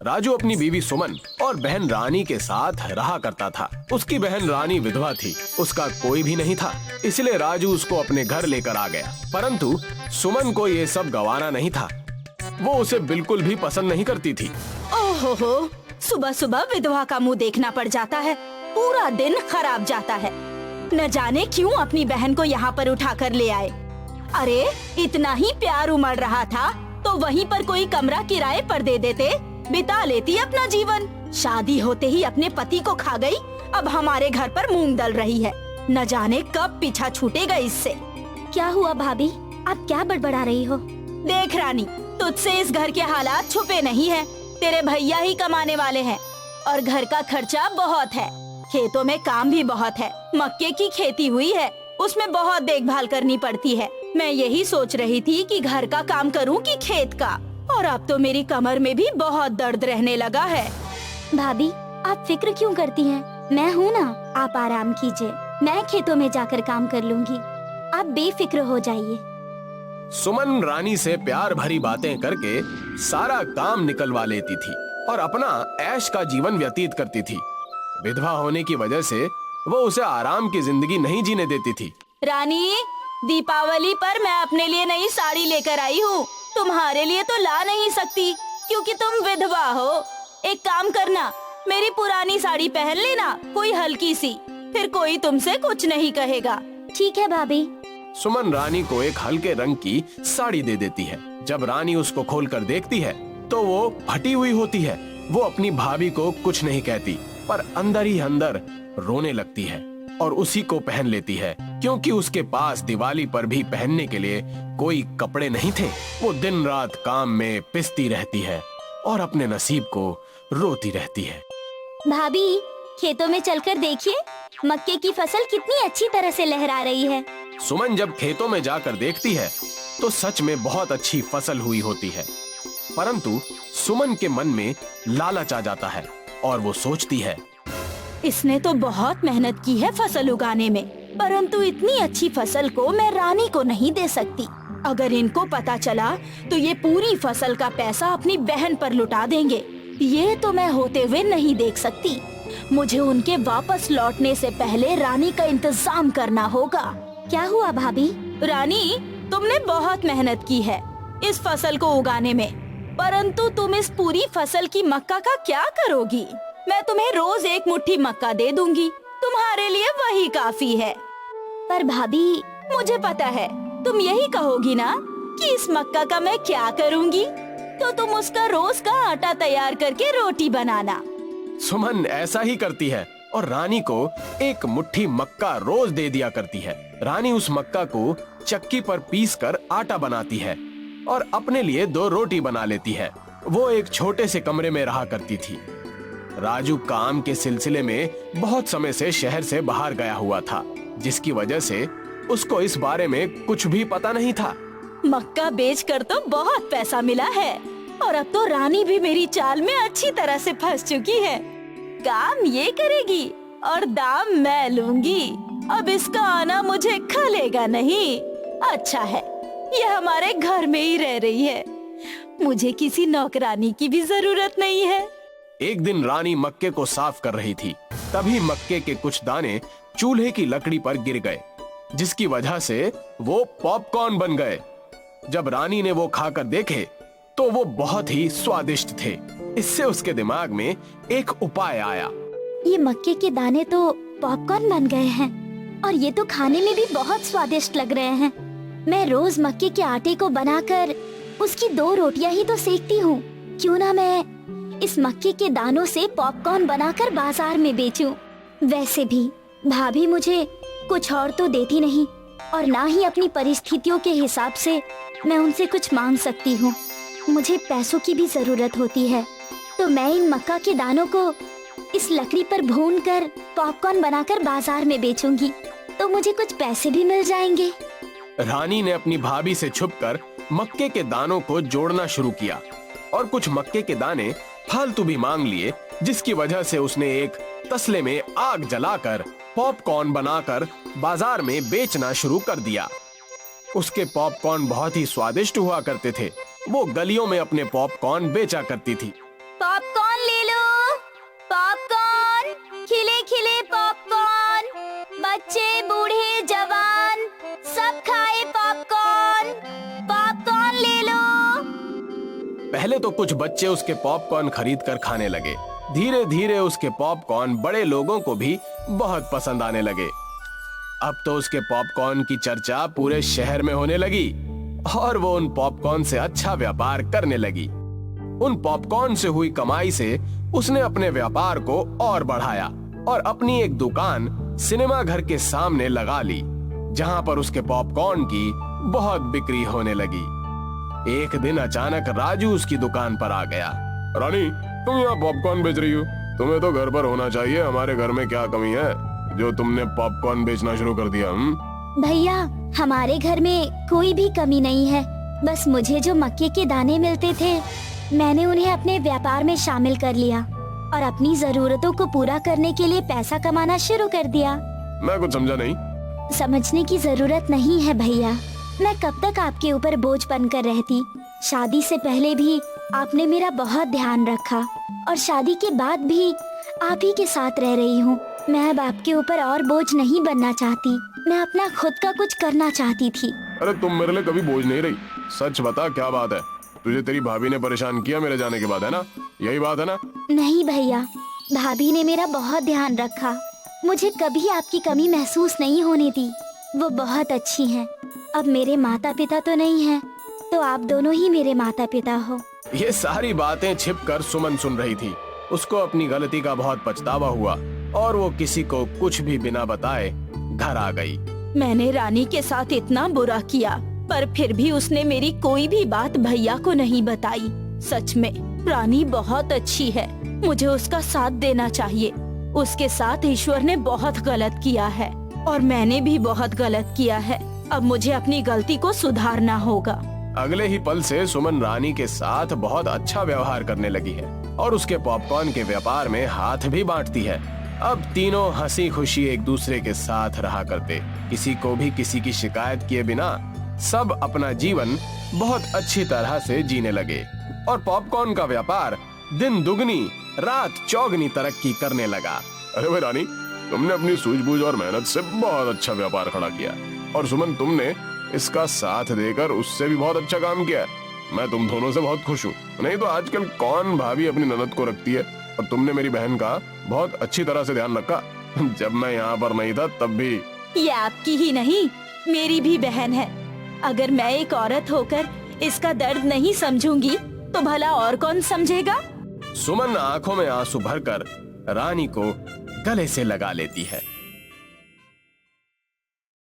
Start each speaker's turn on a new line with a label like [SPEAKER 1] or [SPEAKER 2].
[SPEAKER 1] राजू अपनी बीवी सुमन और बहन रानी के साथ रहा करता था। उसकी बहन रानी विधवा थी, उसका कोई भी नहीं था, इसलिए राजू उसको अपने घर लेकर आ गया। परंतु सुमन को ये सब गंवाना नहीं था, वो उसे बिल्कुल भी पसंद नहीं करती थी।
[SPEAKER 2] ओहो हो, सुबह सुबह विधवा का मुंह देखना पड़ जाता है, पूरा दिन खराब जाता है। न जाने क्यों अपनी बहन को यहाँ पर उठा कर ले आए। अरे इतना ही प्यार उमड़ रहा था तो वहीं पर कोई कमरा किराए पर दे देते, बिता लेती अपना जीवन। शादी होते ही अपने पति को खा गई, अब हमारे घर पर मूंग दल रही है। न जाने कब पीछा छूटेगा इससे।
[SPEAKER 3] क्या हुआ भाभी, आप क्या बड़बड़ा रही हो?
[SPEAKER 2] देख रानी, तुझसे इस घर के हालात छुपे नहीं हैं। तेरे भैया ही कमाने वाले हैं और घर का खर्चा बहुत है। खेतों में काम भी बहुत है, मक्के की खेती हुई है, उसमें बहुत देखभाल करनी पड़ती है। मैं यही सोच रही थी कि घर का काम करूं कि खेत का, और अब तो मेरी कमर में भी बहुत दर्द रहने लगा है।
[SPEAKER 3] भाभी, आप फिक्र क्यों करती हैं? मैं हूँ ना, आप आराम कीजिए, मैं खेतों में जाकर काम कर लूंगी, आप बेफिक्र हो जाइए।
[SPEAKER 1] सुमन रानी से प्यार भरी बातें करके सारा काम निकलवा लेती थी और अपना ऐश का जीवन व्यतीत करती थी। विधवा होने की वजह से वो उसे आराम की जिंदगी नहीं जीने देती थी।
[SPEAKER 2] रानी, दीपावली पर मैं अपने लिए नई साड़ी लेकर आई हूँ, तुम्हारे लिए तो ला नहीं सकती क्योंकि तुम विधवा हो। एक काम करना, मेरी पुरानी साड़ी पहन लेना, कोई हल्की सी, फिर कोई तुमसे कुछ नहीं कहेगा।
[SPEAKER 3] ठीक है भाभी।
[SPEAKER 1] सुमन रानी को एक हल्के रंग की साड़ी दे देती है। जब रानी उसको खोलकर देखती है तो वो फटी हुई होती है। वो अपनी भाभी को कुछ नहीं कहती, पर अंदर ही अंदर रोने लगती है और उसी को पहन लेती है, क्योंकि उसके पास दिवाली पर भी पहनने के लिए कोई कपड़े नहीं थे। वो दिन रात काम में पिसती रहती है और अपने नसीब को रोती रहती है।
[SPEAKER 3] भाभी, खेतों में चलकर देखिए, मक्के की फसल कितनी अच्छी तरह से लहरा रही है।
[SPEAKER 1] सुमन जब खेतों में जाकर देखती है तो सच में बहुत अच्छी फसल हुई होती है, परंतु सुमन के मन में लालच आ जाता है और वो सोचती है,
[SPEAKER 2] इसने तो बहुत मेहनत की है फसल उगाने में, परंतु इतनी अच्छी फसल को मैं रानी को नहीं दे सकती। अगर इनको पता चला तो ये पूरी फसल का पैसा अपनी बहन पर लुटा देंगे। ये तो मैं होते हुए नहीं देख सकती। मुझे उनके वापस लौटने से पहले रानी का इंतजाम करना होगा।
[SPEAKER 3] क्या हुआ भाभी?
[SPEAKER 2] रानी, तुमने बहुत मेहनत की है इस फसल को उगाने में, परंतु तुम इस पूरी फसल की मक्का का क्या करोगी? मैं तुम्हें रोज एक मुट्ठी मक्का दे दूंगी, तुम्हारे लिए वही काफी है।
[SPEAKER 3] पर भाभी,
[SPEAKER 2] मुझे पता है तुम यही कहोगी ना कि इस मक्का का मैं क्या करूंगी, तो तुम उसका रोज का आटा तैयार करके रोटी बनाना।
[SPEAKER 1] सुमन ऐसा ही करती है और रानी को एक मुट्ठी मक्का रोज दे दिया करती है। रानी उस मक्का को चक्की पर पीसकर आटा बनाती है और अपने लिए 2 रोटी बना लेती है। वो एक छोटे से कमरे में रहा करती थी। राजू काम के सिलसिले में बहुत समय से शहर से बाहर गया हुआ था, जिसकी वजह से उसको इस बारे में कुछ भी पता नहीं था।
[SPEAKER 2] मक्का बेचकर तो बहुत पैसा मिला है और अब तो रानी भी मेरी चाल में अच्छी तरह से फंस चुकी है। काम ये करेगी और दाम मैं लूंगी। अब इसका आना मुझे खलेगा नहीं। अच्छा है, ये हमारे घर में ही रह रही है, मुझे किसी नौकरानी की भी जरूरत नहीं है।
[SPEAKER 1] एक दिन रानी मक्के को साफ कर रही थी, तभी मक्के के कुछ दाने चूल्हे की लकड़ी पर गिर गए, जिसकी वजह से वो पॉपकॉर्न बन गए। जब रानी ने वो खाकर देखे तो वो बहुत ही स्वादिष्ट थे। इससे उसके दिमाग में एक उपाय आया।
[SPEAKER 3] ये मक्के के दाने तो पॉपकॉर्न बन गए हैं और ये तो खाने में भी बहुत स्वादिष्ट लग रहे हैं। मैं रोज मक्के के आटे को बनाकर उसकी 2 रोटियां ही तो सेकती हूँ। क्यों ना मैं इस मक्के के दानों से पॉपकॉर्न बनाकर बाजार में बेचूं। वैसे भी भाभी मुझे कुछ और तो देती नहीं और ना ही अपनी परिस्थितियों के हिसाब से मैं उनसे कुछ मांग सकती हूँ। मुझे पैसों की भी जरूरत होती है, तो मैं इन मक्का के दानों को इस लकड़ी पर भूनकर पॉपकॉर्न बनाकर बाजार में बेचूंगी, तो मुझे कुछ पैसे भी मिल जाएंगे।
[SPEAKER 1] रानी ने अपनी भाभी से छुपकर मक्के के दानों को जोड़ना शुरू किया और कुछ मक्के के दाने फालतू भी मांग लिए, जिसकी वजह से उसने एक तसले में आग जलाकर पॉपकॉर्न बनाकर बाजार में बेचना शुरू कर दिया। उसके पॉपकॉर्न बहुत ही स्वादिष्ट हुआ करते थे। वो गलियों में अपने पॉपकॉर्न बेचा करती थी।
[SPEAKER 2] पॉपकॉर्न
[SPEAKER 3] खिले पॉपकॉर्न। बच्चे बूढ़े जवान सब खाए पॉपकॉर्न। पॉपकॉर्न ले लो।
[SPEAKER 1] पहले तो कुछ बच्चे उसके पॉपकॉर्न खरीद कर खाने लगे। धीरे धीरे उसके पॉपकॉर्न बड़े लोगों को भी बहुत पसंद आने लगे। अब तो उसके पॉपकॉर्न की चर्चा पूरे शहर में होने लगी और वो उन पॉपकॉर्न से अच्छा व्यापार करने लगी। उन पॉपकॉर्न से हुई कमाई से उसने अपने व्यापार को और बढ़ाया और अपनी एक दुकान सिनेमा घर के सामने लगा ली, जहां पर उसके पॉपकॉर्न की बहुत बिक्री होने लगी। एक दिन अचानक राजू उसकी दुकान पर आ गया। रानी, तुम यहाँ पॉपकॉर्न बेच रही हो? तुम्हें तो घर पर होना चाहिए। हमारे घर में क्या कमी है जो तुमने पॉपकॉर्न बेचना शुरू कर दिया?
[SPEAKER 3] भैया, हमारे घर में कोई भी कमी नहीं है। बस मुझे जो मक्के के दाने मिलते थे, मैंने उन्हें अपने व्यापार में शामिल कर लिया और अपनी जरूरतों को पूरा करने के लिए पैसा कमाना शुरू कर दिया।
[SPEAKER 1] मैं कुछ समझा नहीं।
[SPEAKER 3] समझने की जरूरत नहीं है भैया। मैं कब तक आपके ऊपर बोझ बनकर रहती। शादी से पहले भी आपने मेरा बहुत ध्यान रखा और शादी के बाद भी आप ही के साथ रह रही हूँ। मैं अब आपके ऊपर और बोझ नहीं बनना चाहती। मैं अपना खुद का कुछ करना चाहती थी।
[SPEAKER 1] अरे तुम मेरे लिए कभी बोझ नहीं रही। सच बता, क्या बात है? तुझे तेरी भाभी ने परेशान किया मेरे जाने के बाद, है ना? यही बात है ना?
[SPEAKER 3] नहीं भैया, भाभी ने मेरा बहुत ध्यान रखा। मुझे कभी आपकी कमी महसूस नहीं होने दी। वो बहुत अच्छी हैं। अब मेरे माता पिता तो नहीं हैं, तो आप दोनों ही मेरे माता पिता हो।
[SPEAKER 1] ये सारी बातें छिपकर सुमन सुन रही थी। उसको अपनी गलती का बहुत पछतावा हुआ और वो किसी को कुछ भी बिना बताए घर आ गई।
[SPEAKER 2] मैंने रानी के साथ इतना बुरा किया, पर फिर भी उसने मेरी कोई भी बात भैया को नहीं बताई। सच में रानी बहुत अच्छी है। मुझे उसका साथ देना चाहिए। उसके साथ ईश्वर ने बहुत गलत किया है और मैंने भी बहुत गलत किया है। अब मुझे अपनी गलती को सुधारना होगा।
[SPEAKER 1] अगले ही पल से सुमन रानी के साथ बहुत अच्छा व्यवहार करने लगी है और उसके पॉपकॉर्न के व्यापार में हाथ भी बांटती है। अब तीनों हंसी खुशी एक दूसरे के साथ रहा करते। किसी को भी किसी की शिकायत किए बिना सब अपना जीवन बहुत अच्छी तरह से जीने लगे और पॉपकॉर्न का व्यापार दिन दुगनी रात चौगनी तरक्की करने लगा। अरे भाई रानी, तुमने अपनी सूझबूझ और मेहनत से बहुत अच्छा व्यापार खड़ा किया और सुमन, तुमने इसका साथ देकर उससे भी बहुत अच्छा काम किया। मैं तुम दोनों से बहुत खुश हूँ। नहीं तो आजकल कौन भाभी अपनी ननद को रखती है, और तुमने मेरी बहन का बहुत अच्छी तरह से ध्यान रखा। जब मैं यहाँ पर नहीं था तब भी।
[SPEAKER 2] ये आपकी ही नहीं, मेरी भी बहन है। अगर मैं एक औरत होकर इसका दर्द नहीं समझूंगी तो भला और कौन समझेगा?
[SPEAKER 1] सुमन आंखों में आंसू भरकर रानी को गले से लगा लेती है।